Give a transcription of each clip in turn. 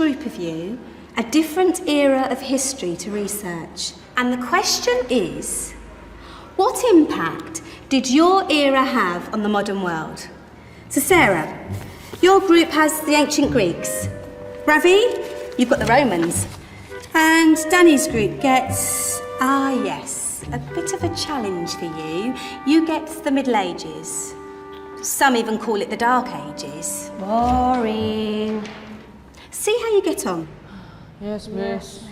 group of you a different era of history to research. And the question is, what impact did your era have on the modern world? So Sarah, your group has the ancient Greeks. Ravi, you've got the Romans. And Danny's group gets, yes, a bit of a challenge for you. You get the Middle Ages. Some even call it the Dark Ages. Boring. See how you get on. Yes, miss.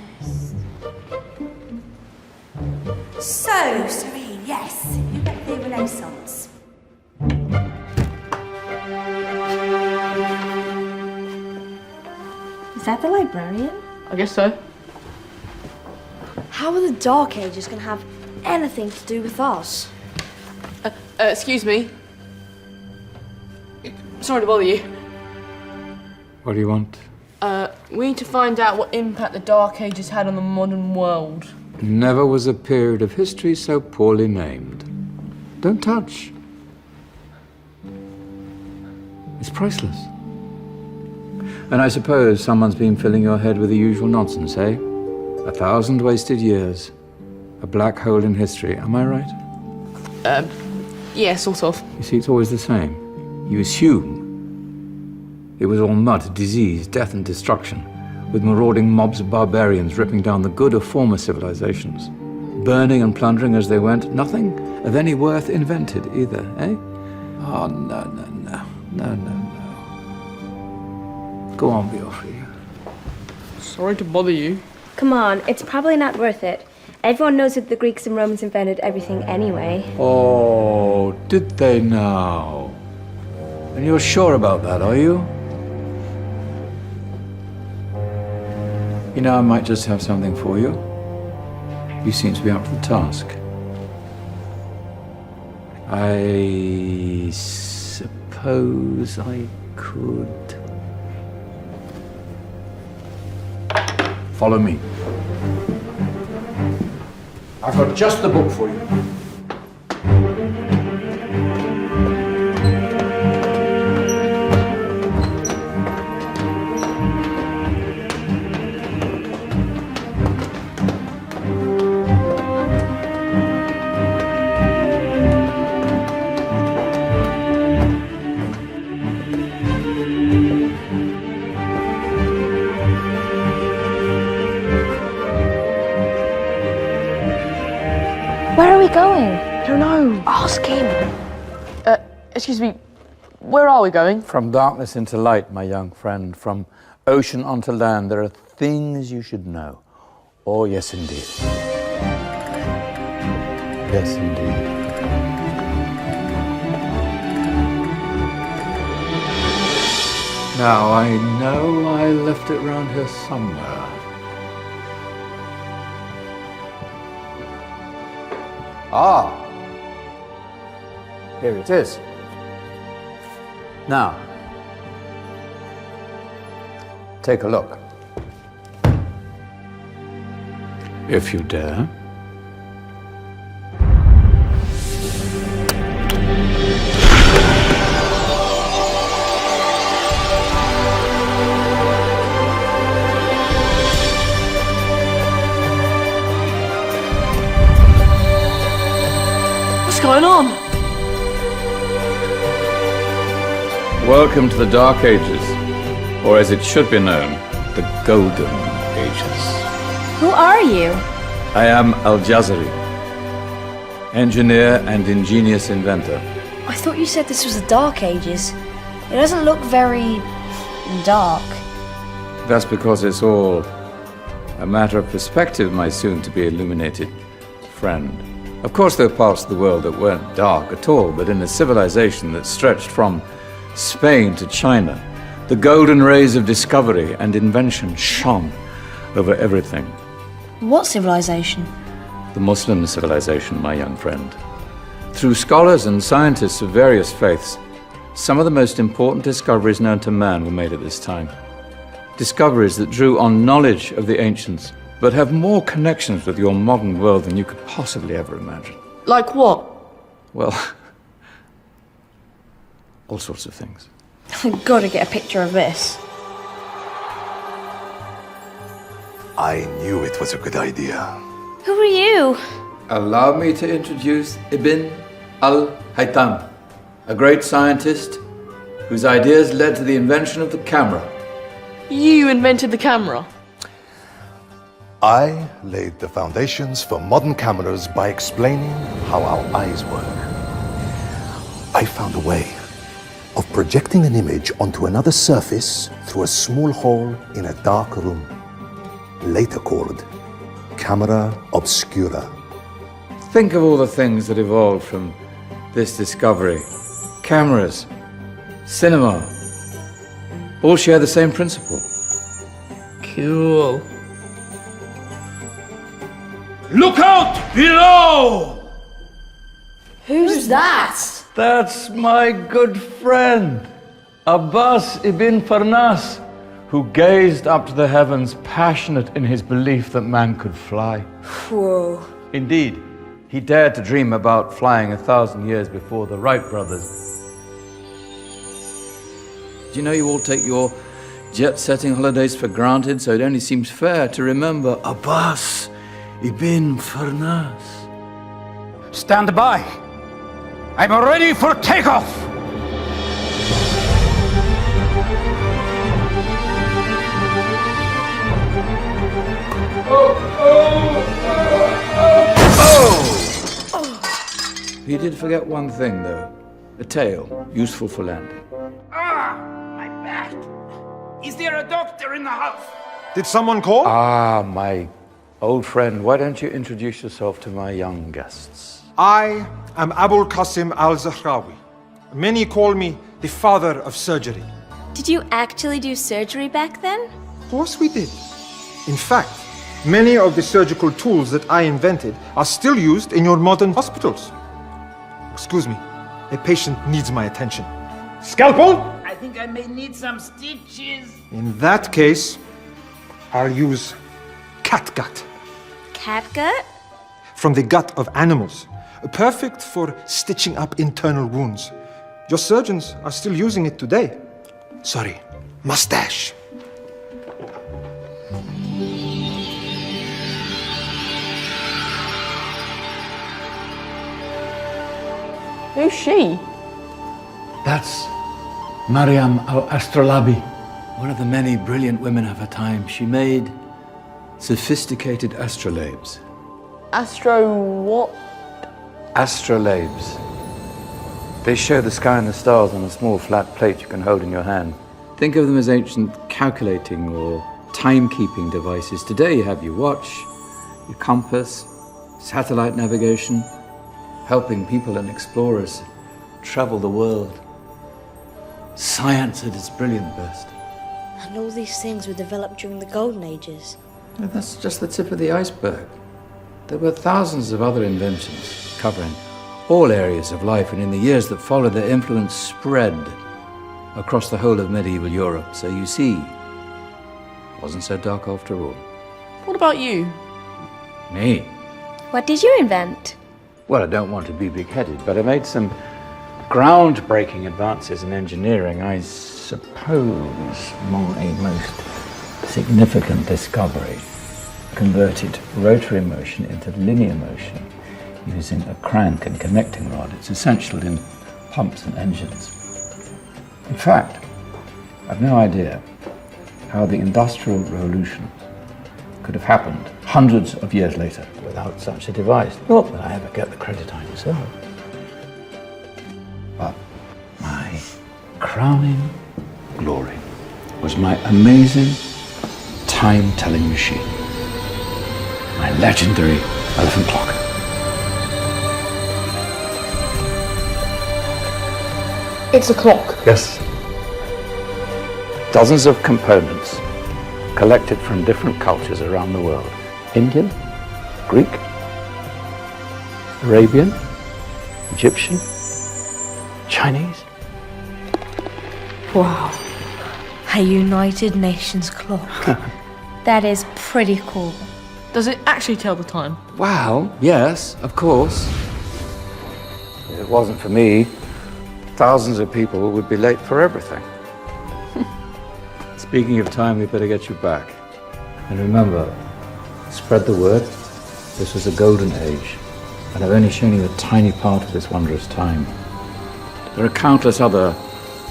So, Serene, yes, you get the Renaissance. Is that the librarian? I guess so. How are the Dark Ages going to have anything to do with us? Excuse me. Sorry to bother you. What do you want? We need to find out what impact the Dark Ages had on the modern world. Never was a period of history so poorly named. Don't touch. It's priceless. And I suppose someone's been filling your head with the usual nonsense, eh? 1,000 wasted years. A black hole in history, am I right? Yeah, sort of. You see, it's always the same. You assume it was all mud, disease, death and destruction, with marauding mobs of barbarians ripping down the good of former civilizations, burning and plundering as they went, nothing of any worth invented either, eh? Oh, no. Go on, Beofrey. Sorry to bother you. Come on, it's probably not worth it. Everyone knows that the Greeks and Romans invented everything anyway. Oh, did they now? And you're sure about that, are you? You know, I might just have something for you. You seem to be up to the task. I suppose I could... Follow me. I've got just the book for you. Where are we going? Don't know. Ask him. Excuse me. Where are we going? From darkness into light, my young friend. From ocean onto land, there are things you should know. Oh, yes, indeed. Yes, indeed. Now, I know I left it round here somewhere. Ah, here it is. Now, take a look. If you dare. What's going on? Welcome to the Dark Ages, or as it should be known, the Golden Ages. Who are you? I am Al-Jazari, engineer and ingenious inventor. I thought you said this was the Dark Ages. It doesn't look very dark. That's because it's all a matter of perspective, my soon-to-be illuminated friend. Of course, there are parts of the world that weren't dark at all, but in a civilization that stretched from Spain to China, the golden rays of discovery and invention shone over everything. What civilization? The Muslim civilization, my young friend. Through scholars and scientists of various faiths, some of the most important discoveries known to man were made at this time. Discoveries that drew on knowledge of the ancients, but have more connections with your modern world than you could possibly ever imagine. Like what? Well, all sorts of things. I've got to get a picture of this. I knew it was a good idea. Who are you? Allow me to introduce Ibn al-Haytham, a great scientist whose ideas led to the invention of the camera. You invented the camera. I laid the foundations for modern cameras by explaining how our eyes work. I found a way of projecting an image onto another surface through a small hole in a dark room, later called camera obscura. Think of all the things that evolved from this discovery. Cameras, cinema, all share the same principle. Cool. Look out below! Who's that? That's my good friend, Abbas ibn Farnas, who gazed up to the heavens, passionate in his belief that man could fly. Whoa. Indeed, he dared to dream about flying 1,000 years before the Wright brothers. Do you know you all take your jet-setting holidays for granted, so it only seems fair to remember Abbas ibn Farnas. Stand by. I'm ready for takeoff. You did forget one thing, though. A tail, useful for landing. My back. Is there a doctor in the house? Did someone call? Ah, my old friend, why don't you introduce yourself to my young guests? I am Abul Qasim al-Zahrawi. Many call me the father of surgery. Did you actually do surgery back then? Of course we did. In fact, many of the surgical tools that I invented are still used in your modern hospitals. Excuse me, a patient needs my attention. Scalpel? I think I may need some stitches. In that case, I'll use catgut. Catgut? From the gut of animals. Perfect for stitching up internal wounds. Your surgeons are still using it today. Sorry, mustache. Who's she? That's Maryam al-Astrolabi, one of the many brilliant women of her time. She made sophisticated astrolabes. Astro what? Astrolabes. They show the sky and the stars on a small flat plate you can hold in your hand. Think of them as ancient calculating or timekeeping devices. Today you have your watch, your compass, satellite navigation, helping people and explorers travel the world. Science at its brilliant best. And all these things were developed during the Golden Ages. And that's just the tip of the iceberg. There were thousands of other inventions covering all areas of life, and in the years that followed, their influence spread across the whole of medieval Europe. So you see, it wasn't so dark after all. What about you? Me? What did you invent? Well, I don't want to be big-headed, but I made some groundbreaking advances in engineering. I suppose my most significant discovery converted rotary motion into linear motion using a crank and connecting rod. It's essential in pumps and engines. In fact, I've no idea how the Industrial Revolution could have happened hundreds of years later without such a device. Not that I ever get the credit I deserve. But my crowning glory was my amazing time-telling machine. My legendary elephant clock. It's a clock. Yes. Dozens of components collected from different cultures around the world. Indian, Greek, Arabian, Egyptian, Chinese. Wow. A United Nations clock. That is pretty cool. Does it actually tell the time? Well, yes, of course. If it wasn't for me, thousands of people would be late for everything. Speaking of time, we better get you back. And remember, Spread the word. This was a golden age, and I've only shown you a tiny part of this wondrous time. There are countless other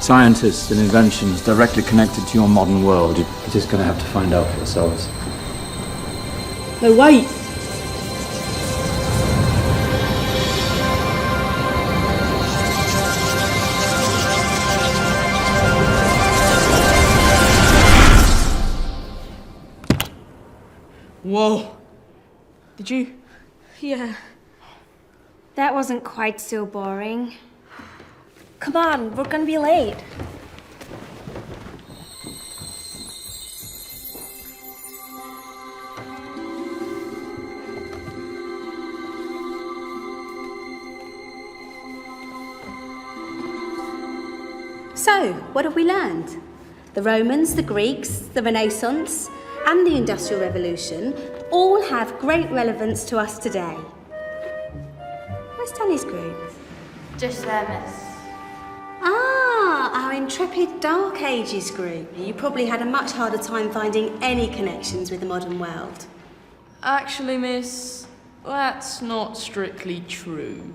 scientists and inventions directly connected to your modern world. You're just going to have to find out for yourselves. No, wait! Whoa. Did you? Yeah. That wasn't quite so boring. Come on, we're gonna be late. So, what have we learned? The Romans, the Greeks, the Renaissance, and the Industrial Revolution all have great relevance to us today. Where's Danny's group? Just there, miss. Ah, our intrepid Dark Ages group. You probably had a much harder time finding any connections with the modern world. Actually, miss, that's not strictly true.